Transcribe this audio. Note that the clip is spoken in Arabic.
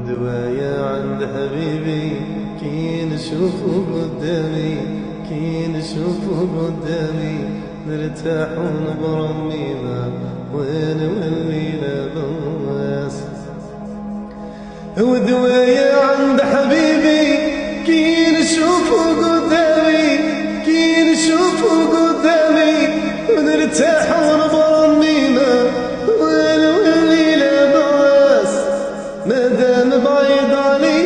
ودوايا عند حبيبي كي نشوفه قدامي، كي نشوفه قدامي نرتاح ونبرمينا ونولي لاباس. ودوايا عند حبيبي كي نشوفه قدامي، كي نشوفه قدامي ونرتاح ونبرمينا ونولي لاباس. مادام بعيد عليك